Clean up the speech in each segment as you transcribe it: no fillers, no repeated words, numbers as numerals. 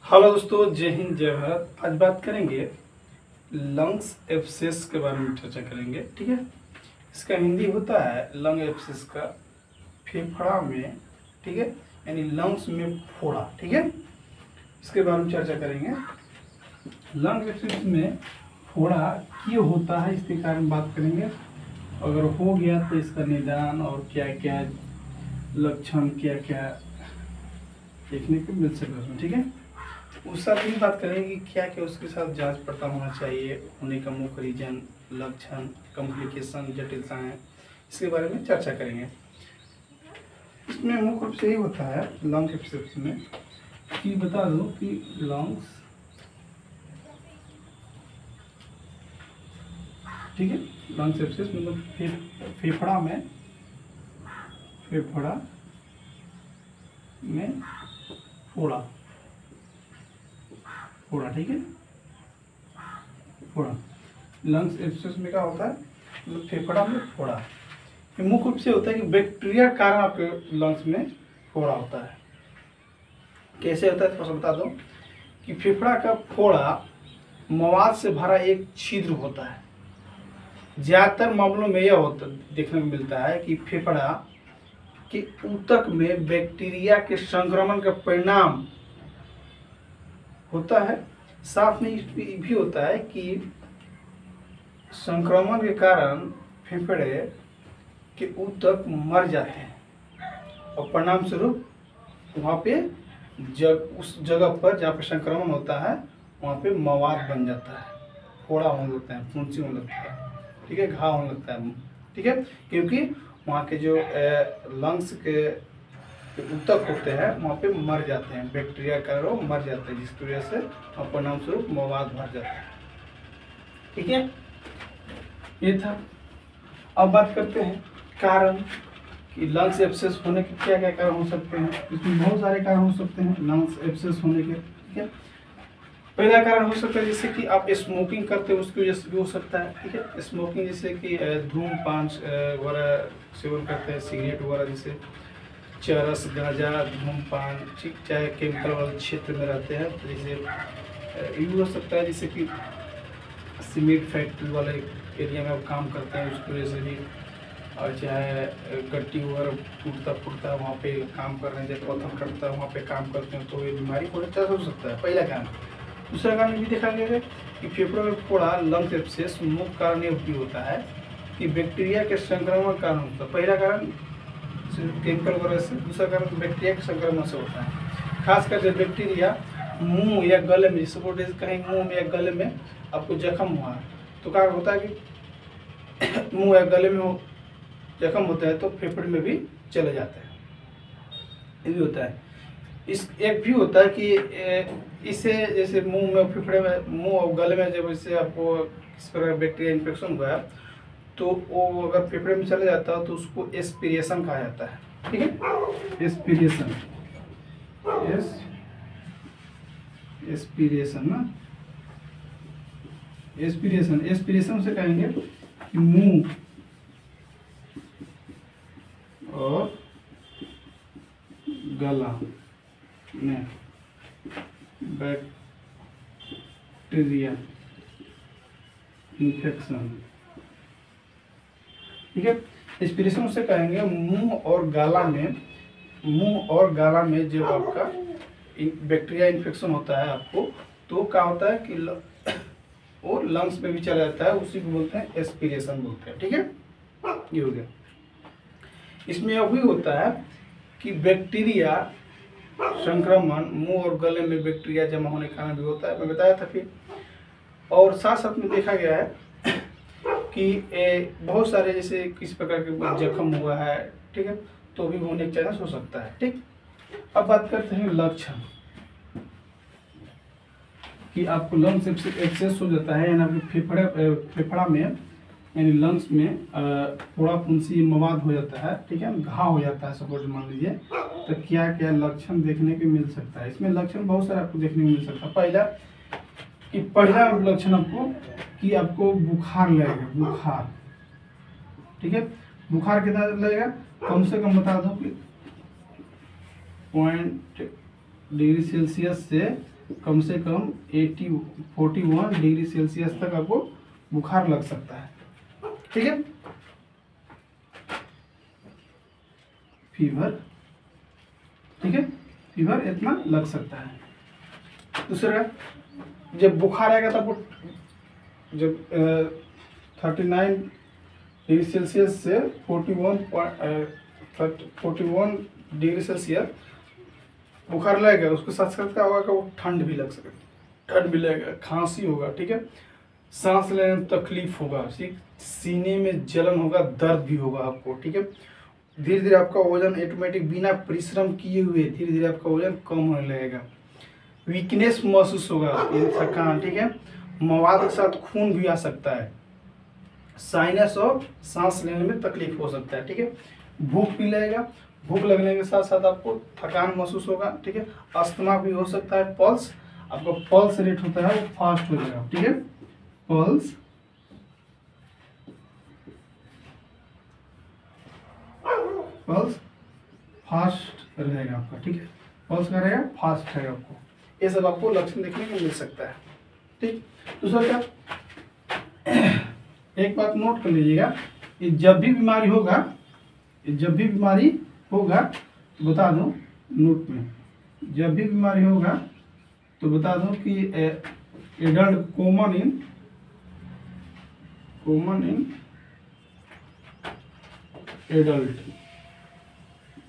Hello दोस्तों, जय हिंद जय भारत। आज बात करेंगे लंग्स एब्सेस के बारे में चर्चा करेंगे। ठीक है, इसका हिंदी होता है लंग एब्सेस का फेफड़ा में, ठीक है, यानी लंग्स में फोड़ा। ठीक है, इसके बारे में चर्चा करेंगे। लंग एब्सेस में फोड़ा क्यों होता है इसके कारण बात करेंगे। अगर हो गया तो इसका निदान और क्या क्या लक्षण क्या क्या देखने को मिल सकता है। ठीक है, उस साथ भी बात करेंगे कि क्या क्या उसके साथ जांच पड़ताल होना चाहिए, होने का मुख्य रीजन, लक्षण, कॉम्प्लिकेशन, जटिलताएं, इसके बारे में चर्चा करेंगे। इसमें मुख्य रूप से यही होता है लंग एब्सेस में कि बता दो कि लंग्स, ठीक है, लंग्स एब्सेस मतलब फेफड़ा में फोड़ा, ठीक है, फोड़ा। लंग्स एब्सेस में क्या होता है, मतलब फेफड़ा में फोड़ा। ये मुख्य रूप से होता है कि बैक्टीरिया के कारण आपके लंग्स में फोड़ा होता है। कैसे होता है थोड़ा सा बता दो कि फेफड़ा का फोड़ा मवाद से भरा एक छिद्र होता है। ज्यादातर मामलों में यह होता देखने को मिलता है कि फेफड़ा के ऊतक में बैक्टीरिया के संक्रमण का परिणाम होता है। साथ में ये भी होता है कि संक्रमण के कारण फेफड़े के ऊतक मर जाते हैं और परिणाम स्वरूप वहाँ पे उस जगह पर जहाँ पे संक्रमण होता है वहाँ पे मवाद बन जाता है, फोड़ा होने लगता है, फुंसी होने लगता है, ठीक है, घाव होने लगता है। ठीक है, क्योंकि वहाँ के जो लंग्स के ऊतक होते हैं वहाँ पे मर जाते हैं, बैक्टीरिया का रोग मर जाते हैं, जिसकी वजह से और परिणाम स्वरूप मवाद भर जाता है। ठीक है, ये था। अब बात करते हैं कारण कि लंग्स एब्सेस होने के क्या क्या कारण हो सकते हैं। इसमें बहुत सारे कारण हो सकते हैं लंग्स एब्सेस होने के। ठीक है, पहला कारण हो सकता है जैसे कि आप स्मोकिंग करते हो उसकी वजह से भी हो सकता है। ठीक है, स्मोकिंग जैसे कि धूम्रपान वगैरह सेवन करते हैं, सिगरेट वगैरह, जैसे चरस, गांजा, धूम्रपान, ठीक, चाहे केमिकल वाले क्षेत्र में रहते हैं तो जैसे ये हो सकता है जैसे कि सीमेंट फैक्ट्री वाले एरिया में आप काम करते हैं उसकी वजह से भी, और चाहे गट्टी वगैरह टूटता है वहाँ पे काम कर रहे हैं, जब पत्थर कटता है वहाँ पे काम करते हैं तो ये बीमारी होने का हो सकता है, पहला कारण। दूसरा कारण भी देखा गया है कि फेफड़ों में फोड़ा लंग्स एब्सेस मुख्य कारण ये भी होता है कि बैक्टीरिया के संक्रमण कारण होता है। पहला कारण केमिकल वगैरह से, दूसरा कारण बैक्टीरिया के संक्रमण से होता है। खासकर जब बैक्टीरिया मुंह या गले में, जैसे कहीं मुंह में या गले में आपको जख्म हुआ है तो क्या होता है कि मुंह या गले में जख्म होता है तो फेफड़े में भी चले जाते हैं, ये भी होता है। इस एक भी होता है कि इससे जैसे मुंह में, फेफड़े में, मुंह और गले में जब इससे आपको किस प्रकार बैक्टीरिया इन्फेक्शन हुआ है तो वो अगर फेफड़े में चले जाता है तो उसको एस्पिरेशन कहा जाता है। ठीक है, एस्पिरेशन, एस्पिरेशन ना, एस्पिरेशन से कहेंगे कि मुंह और गला में बैक्टीरिया इन्फेक्शन। ठीक है, एस्पिरेशन से कहेंगे मुंह और गाला में जब आपका बैक्टीरिया इन्फेक्शन होता है आपको तो क्या होता है कि वो लंग्स में भी चला जाता है, उसी को बोलते हैं एस्पिरेशन बोलते हैं। ठीक है, ये हो गया। इसमें यह भी होता है कि बैक्टीरिया संक्रमण मुंह और गले में बैक्टीरिया जमा होने के कारण भी होता है, मैं बताया था फिर। और साथ साथ में देखा गया है कि बहुत सारे जैसे किस प्रकार के जख्म हुआ है, ठीक है, तो भी होने का चांस हो सकता है। ठीक, अब बात करते हैं लक्षण कि आपको लंग्स एब्सेस हो जाता है, यानी आपके फेफड़ा में यानी लंग्स में फोड़ा, फुंसी, मवाद हो जाता है, ठीक है, घाव हो जाता है सपोज मान लीजिए, तो क्या क्या लक्षण देखने को मिल सकता है। इसमें लक्षण बहुत सारे आपको देखने को मिल सकता है। पहला लक्षण आपको कि आपको बुखार लगेगा, बुखार। ठीक है, बुखार कितना लगेगा, कम से कम बता दो कि 0.0 डिग्री सेल्सियस से कम से कम 41 डिग्री सेल्सियस तक आपको बुखार लग सकता है। ठीक है, फीवर, ठीक है, फीवर इतना लग सकता है। दूसरा, जब बुखार आएगा तो आपको जब 39 डिग्री सेल्सियस से 41 डिग्री सेल्सियस बुखार लगेगा, उसके साथ साथ क्या होगा कि वो ठंड भी लग सकती है, ठंड भी लगेगा, खांसी होगा, ठीक है, सांस लेने में तकलीफ होगा, ठीक, सीने में जलन होगा, दर्द भी होगा आपको। ठीक है, धीरे धीरे आपका वजन ऑटोमेटिक बिना परिश्रम किए हुए धीरे धीरे आपका वजन कम होने लगेगा। वीकनेस महसूस होगा, थकान, ठीक है, मवाद के साथ खून भी आ सकता है, साइनस और सांस लेने में तकलीफ हो सकता है। ठीक है, भूख भी लगेगा, भूख लगने के साथ साथ आपको थकान महसूस होगा। ठीक है, अस्थमा भी हो सकता है, पल्स, आपका पल्स रेट होता है वो फास्ट हो जाएगा। ठीक है, पल्स फास्ट रहेगा आपका। ठीक है, पल्स का रहेगा, फास्ट रहेगा आपको। ये सब आपको लक्षण देखने को मिल सकता है। ठीक, दूसरा क्या, एक बात नोट कर लीजिएगा, कि जब भी बीमारी होगा, बता दूं नोट में, जब भी बीमारी होगा तो बता दूं कि एडल्ट कॉमन इन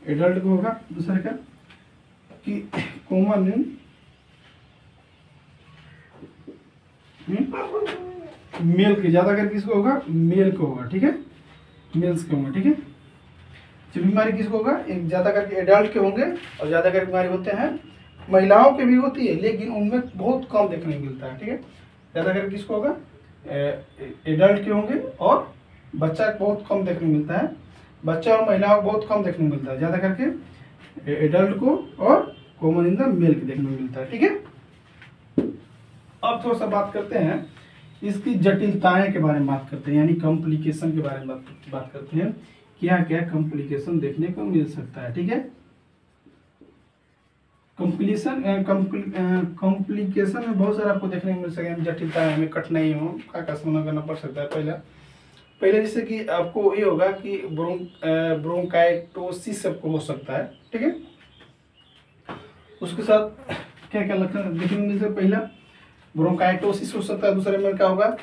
एडल्ट को होगा। दूसरा क्या कि कॉमन इन मेल के, ज्यादा करके किसको होगा, मेल को होगा। ठीक है, मेल्स के होंगे। ठीक है, जो बीमारी किसको होगा, एक ज्यादा करके एडल्ट के होंगे, और ज्यादा करके बीमारी होते हैं महिलाओं के भी होती है, लेकिन उनमें बहुत कम देखने को मिलता है। ठीक है, ज्यादा करके किसको होगा, एडल्ट के होंगे, और बच्चा बहुत कम देखने को मिलता है, बच्चा और महिलाओं को बहुत कम देखने को मिलता है, ज्यादा करके एडल्ट को और कॉमन इन द मेल के देखने को मिलता है। ठीक है, अब थोड़ा सा बात करते हैं इसकी जटिलताएं के बारे में, बात करते हैं, यानी कॉम्प्लिकेशन के बारे में बात करते हैं, क्या क्या कॉम्प्लिकेशन देखने को मिल सकता है। ठीक है, कॉम्प्लिकेशन में बहुत सारा आपको देखने को मिल सकता है, जटिलताएं, हमें कठिनाई हो का सामना करना पड़ सकता है। पहले जैसे कि आपको ये होगा कि ब्रोंकाइटोसिस आपको हो सकता है। ठीक है, उसके साथ क्या क्या लक्षण देखने को मिल सकता है, पहला ब्रोंकाइटोसिस हो सकता है, दूसरे में क्या होगा,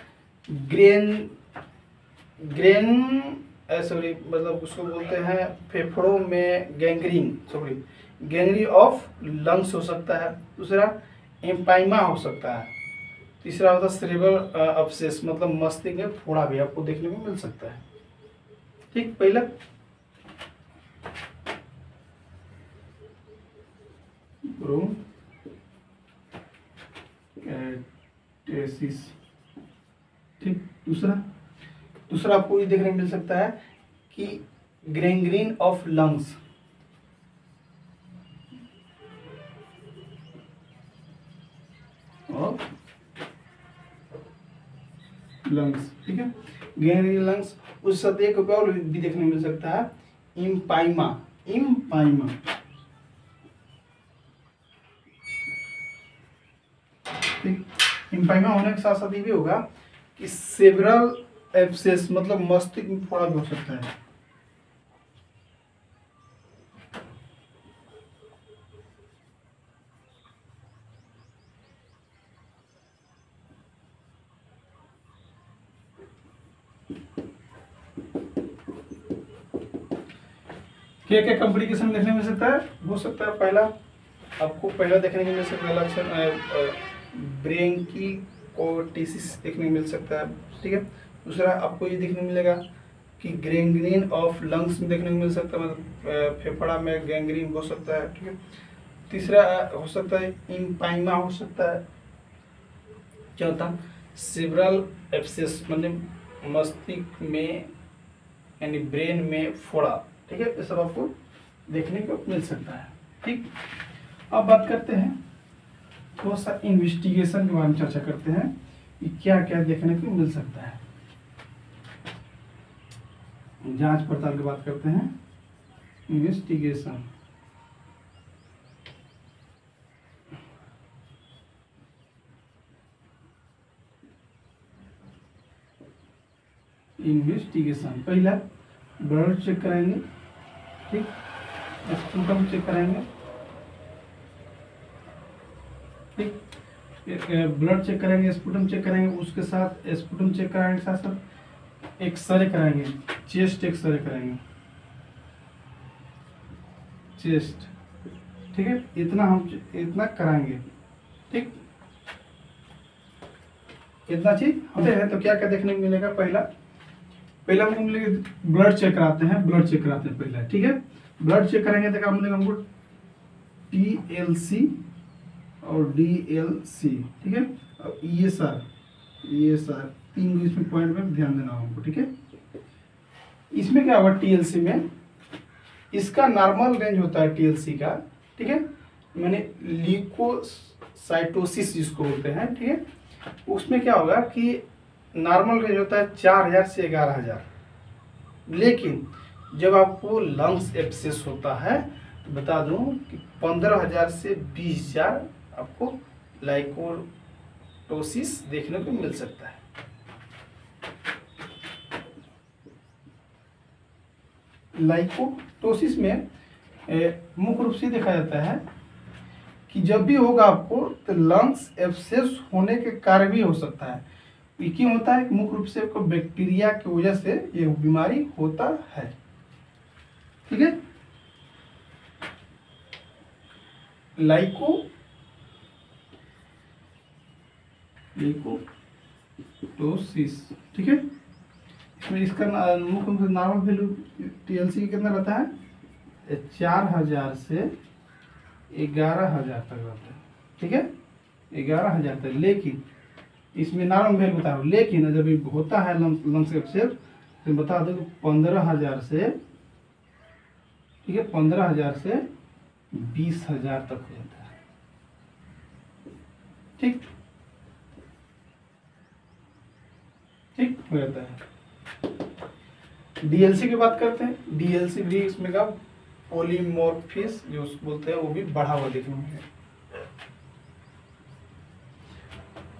मतलब उसको बोलते हैं फेफड़ों में गैंग्रीन ऑफ लंग्स हो सकता है। दूसरा एम्पाइमा हो सकता है। तीसरा होता है सेरेब्रल अब्सेस, मतलब मस्तिष्क में फोड़ा भी आपको देखने को मिल सकता है। ठीक, पहला ब्रोंकाइटिस। ठीक, दूसरा आपको ये देखने को मिल सकता है कि गैंग्रीन ऑफ लंग्स, ठीक है, गैंग्रीन लंग्स। उस साथ एक और भी देखने को मिल सकता है, इम्पाइमा। ठीक, इम्पाइमा होने के साथ साथ ये भी होगा कि सेरेब्रल एब्सेस, मतलब मस्तिष्क में फोड़ा भी हो सकता है। क्या क्या कॉम्प्लिकेशन देखने को मिल सकता है, हो सकता है पहला देखने को मिल सकता है लक्षण ब्रोंकाइटिस देखने को मिल सकता है। ठीक है, दूसरा आपको ये देखने को मिलेगा कि गैंग्रीन ऑफ लंग्स में देखने को मिल सकता है, मतलब फेफड़ा में गैंग्रीन हो सकता है। ठीक है, तीसरा हो सकता है इम्पाइमा हो सकता है। चौथा सेरेब्रल एब्सेस, मतलब मस्तिष्क में यानी ब्रेन में फोड़ा। ठीक है, ये सब आपको देखने को मिल सकता है। ठीक, अब बात करते हैं थोड़ा सा इन्वेस्टिगेशन के बारे में, चर्चा करते हैं कि क्या क्या देखने को मिल सकता है। जांच पड़ताल की बात करते हैं, इन्वेस्टिगेशन। इन्वेस्टिगेशन। पहला ब्लड चेक कराएंगे, ठीक, स्पूटम चेक कराएंगे, ठीक, ब्लड चेक करेंगे, स्पूटम चेक करेंगे, उसके साथ स्पूटम चेक कराएंगे साथ साथ एक्सरे कराएंगे, चेस्ट एक्सरे कराएंगे, चेस्ट, ठीक है, इतना हम इतना कराएंगे, ठीक। इतना चीज होते हैं तो क्या क्या देखने को मिलेगा? पहला हमको मिलेगा ब्लड चेक कराते हैं, ब्लड चेक कराते हैं पहला, ठीक है। ब्लड चेक करेंगे तो क्या मिलेगा हमको? TLC और DLC, ठीक है, और ESR 3 इसमें पॉइंट में ध्यान देना हमको, ठीक है। इसमें क्या होगा? TLC में इसका नॉर्मल रेंज होता है TLC का, ठीक है, मैंने ल्यूकोसाइटोसिस जिसको बोलते हैं, ठीक है। उसमें क्या होगा कि नॉर्मल रेंज होता है 4000 से 11000, लेकिन जब आपको लंग्स एब्सेस होता है तो बता दूं कि 15000 से 20000 आपको लाइकोटोसिस देखने को मिल सकता है। लाइकोटोसिस में मुख्य रूप से देखा जाता है कि जब भी होगा आपको तो लंग्स एब्सेस होने के कारण भी हो सकता है। ये क्यों होता है? मुख्य रूप से आपको बैक्टीरिया की वजह से ये बीमारी होता है, ठीक है। लाइकोटोसिस, ठीक है, इसमें इसका मुख्य नॉर्मल वैल्यू TLC कितना रहता है? 4000 से 11000 तक रहता है, ठीक है, 11000 तक। लेकिन इसमें नॉर्मल वैल्यू बता रहा हूँ, लेकिन जब ये होता है लंग्स एब्सेस तो बता दो 15000 से, ठीक है, 15000 से 20000 तक हो जाता है, ठीक, ठीक हो जाता है। DLC की बात करते हैं। DLC भी इसमें का पॉलीमॉर्फिस जो बोलते हैं वो भी बढ़ा हुआ देखने में है।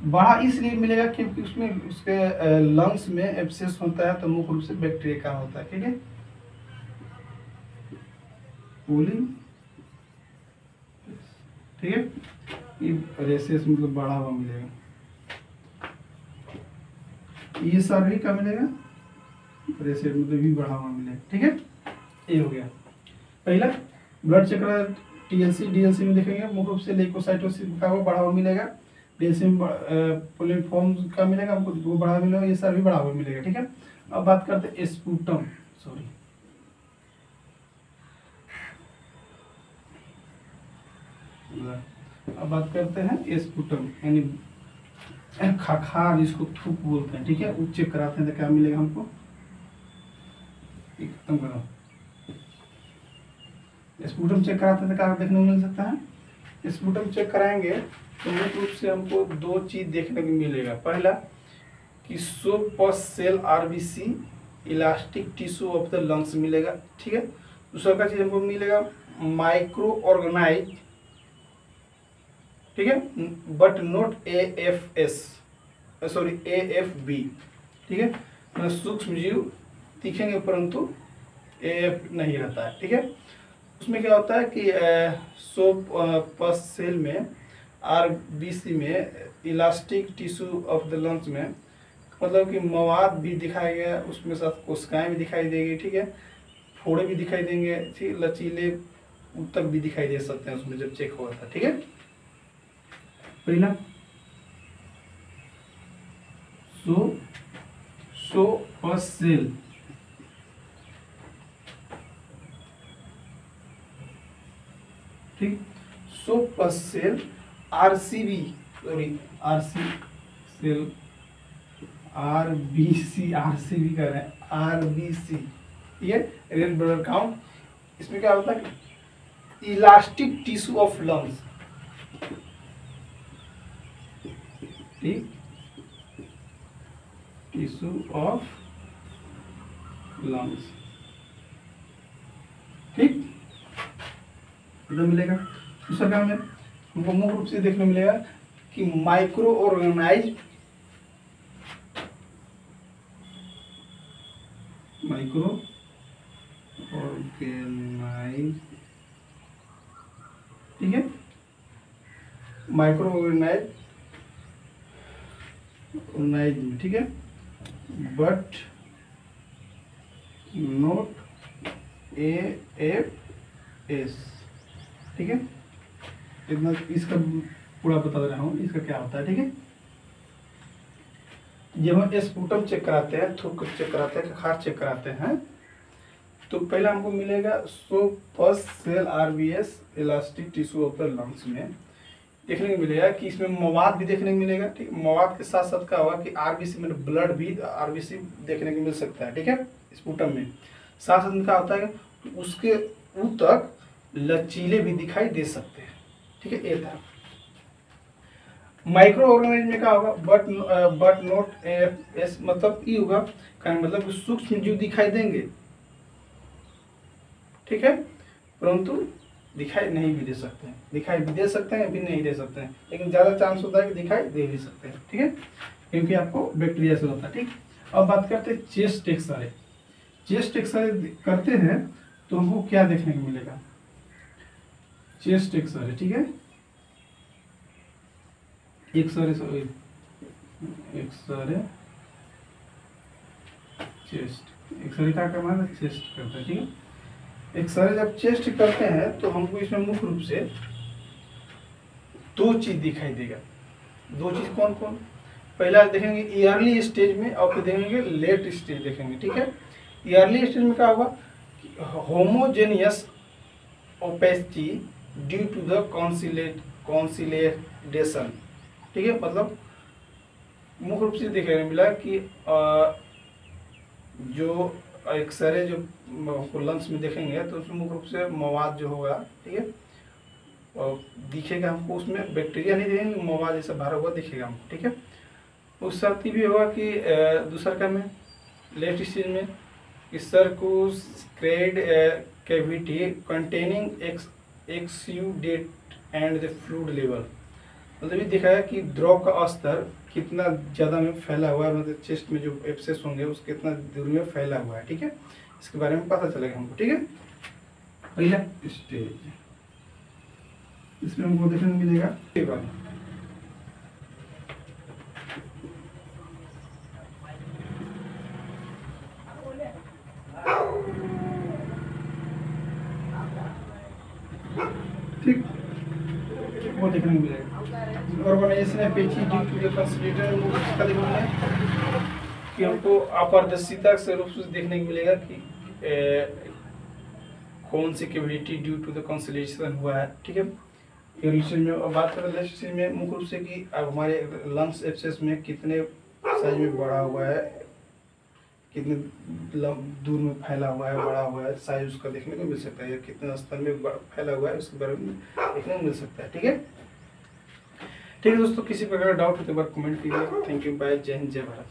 बढ़ा इसलिए मिलेगा क्योंकि उसमें उसके लंग्स में एब्सेस होता है तो मुख्य रूप से बैक्टीरिया का होता है, ठीक है। पोली, ठीक है, ये रेसेस मतलब बढ़ा हुआ मिलेगा। ये सारी का मिलेगा, रेसेस मतलब भी बढ़ा हुआ मिलेगा, ठीक है। ये हो गया पहला ब्लड चेक करा। DLC में देखेंगे मुख्य रूप से ल्यूकोसाइटोसिस का वो बढ़ा हुआ मिलेगा। DLC में पोलिफॉर्म का मिलेगा, हमको वो बढ़ा हुआ मिलेगा, ये सारा भी बढ़ा हुआ मिलेगा, ठीक है। अब बात करते हैं स्पूटम, सॉरी, अब बात करते हैं स्पूटम यानी खाखार जिसको थूक बोलते हैं, ठीक है, वो चेक कराते हैं तो क्या मिलेगा हमको? खत्म करो। स्पूटम चेक कराते हैं तो क्या देखने को मिल सकता है? स्पूटम चेक कराएंगे तो मुख्य रूप से हमको दो चीज देखने को मिलेगा। पहला कि pus cell RBC elastic tissue of the lungs मिलेगा, ठीक है। दूसरा का चीज हमको मिलेगा माइक्रो ऑर्गेनाइज, ठीक है, बट नॉट AFB, ठीक है, सूक्ष्म जीव दिखेंगे परंतु AF नहीं रहता है, ठीक है। उसमें क्या होता है कि पस सेल में RBC में elastic tissue of the lungs में मतलब कि मवाद भी दिखाया गया, उसमें साथ कोशिकाएं भी दिखाई देगी, ठीक है, फोड़े भी दिखाई देंगे, ठीक, लचीले ऊतक भी दिखाई दे सकते हैं उसमें जब चेक हुआ था, ठीक है। पहला पस सेल, ठीक, पस सेल RCB, सॉरी RCB कर रहे हैं, RBC, ठीक है, रेड ब्लड काउंट। इसमें क्या होता है? इलास्टिक टिश्यू ऑफ लंग्स, ठीक, टिश्यू ऑफ लंग्स, ठीक, तो मिलेगा। दूसरा क्या हमें हमको मुख्य रूप से देखने मिलेगा कि माइक्रो ऑर्गेनाइज माइक्रो ऑर्गेनाइज, ठीक है, माइक्रो ऑर्गेनाइज, ठीक है, बट नॉट AFS, ठीक है। इतना इसका पूरा बता रहा हूँ इसका क्या होता है, ठीक है। जब हम स्पुटम चेक कराते हैं, थूक चेक कराते हैं, खार चेक कराते हैं, तो पहला हमको मिलेगा so first cell RBS elastic tissue of the lungs में देखने को मिलेगा कि इसमें मवाद भी देखने को मिलेगा, ठीक। मवाद के साथ साथ क्या होगा कि RBC में ब्लड भी RBC देखने को मिल सकता है, ठीक है, स्पुटम में। साथ साथ में क्या होता है उसके ऊतक लचीले भी दिखाई दे सकते हैं, ठीक है। ये था माइक्रो ऑर्गेनाइज में क्या होगा, बट नॉट AFS, मतलब ई होगा, मतलब सूक्ष्म जीव दिखाई देंगे, ठीक है, परंतु दिखाई नहीं भी दे सकते हैं, दिखाई भी दे सकते हैं, भी नहीं दे सकते हैं, लेकिन ज़्यादा चांस होता है कि दिखाई दे भी सकते हैं, ठीक है, क्योंकि आपको बैक्टीरिया से होता है, ठीक। अब बात करते हैं चेस्ट एक्सरे। चेस्ट एक्सरे करते हैं तो हमको क्या देखने को मिलेगा, चेस्ट एक्सरे, ठीक है, एक्सरे चेस्ट, एक्सरे क्या करना है, चेस्ट करते हैं, ठीक है। एक्सरे जब चेस्ट करते हैं तो हमको इसमें मुख्य रूप से दो चीज दिखाई देगा। दो चीज कौन कौन, पहला देखेंगे ईयरली स्टेज में और फिर देखेंगे लेट स्टेज देखेंगे, ठीक है। ईयरली स्टेज में क्या होगा, homogeneous opacity due to the consolidation, ठीक है, मतलब मुख्य रूप से देखने को मिला कि जो एक्सरे जो लंग्स में देखेंगे तो उसमें मुख्य रूप से मवाद जो होगा, ठीक है, और दिखेगा हमको, उसमें बैक्टीरिया नहीं देखेंगे, मवाद जैसा भरा हुआ दिखेगा हमको, ठीक है। उस साथ ही भी होगा कि दूसरा क्या में लेट स्टेज में circulated cavity containing exudate and the fluid level, मतलब ये दिखाया कि द्रव का स्तर कितना ज़्यादा में फैला हुआ है, मतलब चेस्ट में जो एब्सेस होंगे उसके कितना दूरी में फैला हुआ है, ठीक है, इसके बारे में पता चलेगा हमको, ठीक है। पहला स्टेज इसमें हमको देखने को मिलेगा, ठीक, वो देखने को मिलेगा। ऑर्गेनाइजेशन है पेची ड्यू टू द कंसंट्रेटेड का देखना है कि हमको अपारदर्शिता से रूप से देखने को मिलेगा कि कौन सी cavity due to the concentration हुआ है, ठीक है। ये में बात करें लेफ्ट साइड में मुख्य रूप से कि अब हमारे लंग्स एब्सेस में कितने साइज में बढ़ा हुआ है, कितने दूर में फैला हुआ है, बड़ा हुआ है, साइज उसका देखने को मिल सकता है, कितने स्तर में फैला हुआ है उसके बारे में देखने को मिल सकता है, ठीक है। ठीक है दोस्तों, किसी प्रकार का डाउट हो तो एक बार कमेंट कीजिए। थैंक यू, बाय, जय हिंद, जय भारत।